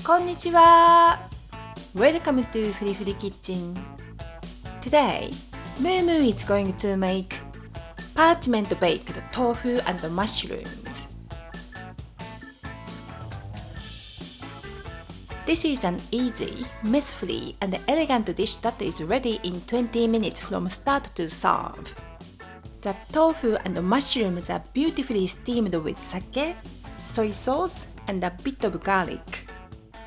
こんにちは。Welcome to フリフリキッチン。Today, Mumu is going to make parchment baked tofu and mushrooms. This is an easy, mess-free, and elegant dish that is ready in 20 minutes from start to serve. The tofu and mushrooms are beautifully steamed with sake, soy sauce, and a bit of garlic.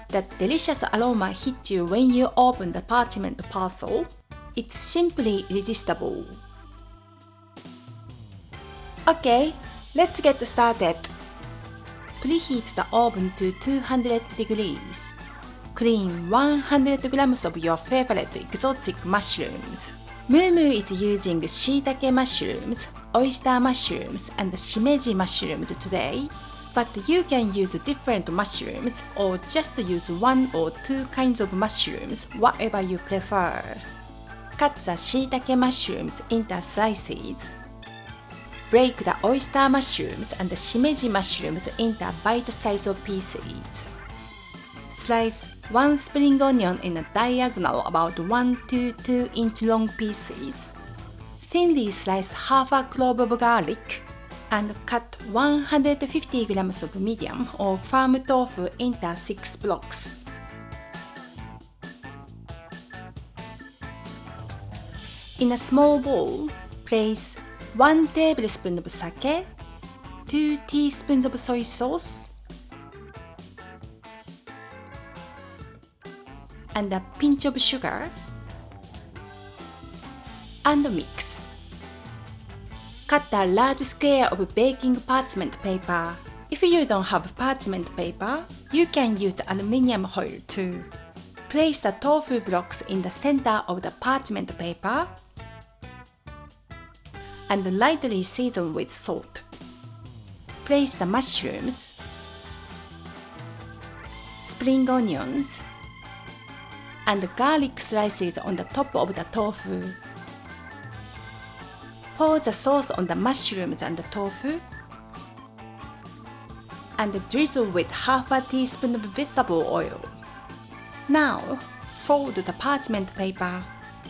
The delicious aroma hits you when you open the parchment parcel. It's simply irresistible. Okay, let's get started. Preheat the oven to 200 degrees. Clean 100 grams of your favorite exotic mushrooms. Mumu is using Shiitake mushrooms, Oyster mushrooms, and Shimeji mushrooms today, but you can use different mushrooms or just use one or two kinds of mushrooms, whatever you prefer. Cut the Shiitake mushrooms into slices. Break the oyster mushrooms and the shimeji mushrooms into bite-sized pieces. Slice 1 spring onion in a diagonal about 1 to 2 inch long pieces. Thinly slice half a clove of garlic and cut 150 grams of medium or firm tofu into 6 blocks. In a small bowl, place 1 tablespoon of sake, 2 teaspoons of soy sauce, and a pinch of sugar, and mix. Cut a large square of baking parchment paper. If you don't have parchment paper, you can use aluminium foil too. Place the tofu blocks in the center of the parchment paper and lightly season with salt. Place the mushrooms, spring onions, and garlic slices on the top of the tofu. Pour the sauce on the mushrooms and the tofu, and drizzle with half a teaspoon of vegetable oil. Now, fold the parchment paper.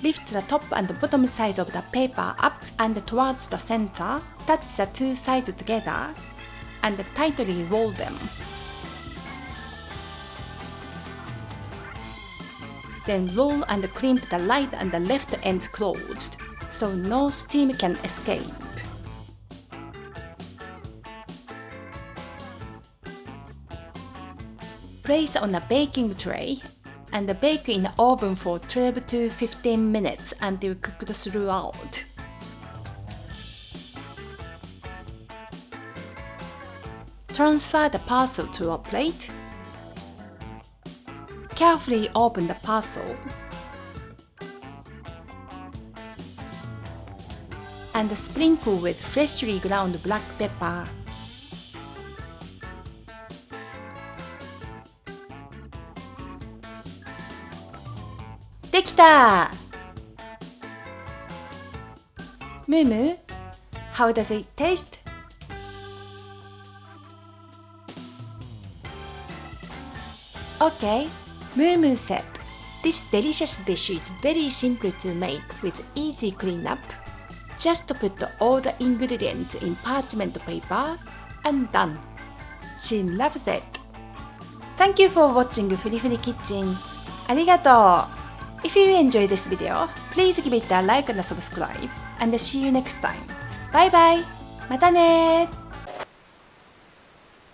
Lift the top and bottom sides of the paper up and towards the center. Touch the two sides together and tightly roll them. Then roll and crimp the right and the left ends closed, so no steam can escape. Place on a baking tray and bake in the oven for 12 to 15 minutes until cooked throughout. Transfer the parcel to a plate. Carefully open the parcel and sprinkle with freshly ground black pepper. De kita! Mumu, how does it taste? Okay, Mumu said, this delicious dish is very simple to make with easy cleanup. Just put all the ingredients in parchment paper and done. She loves it. Thank you for watching フリフリキッチン。ありがとう。If you enjoyed this video, please give it a like and subscribe, and see you next time. Bye bye! またね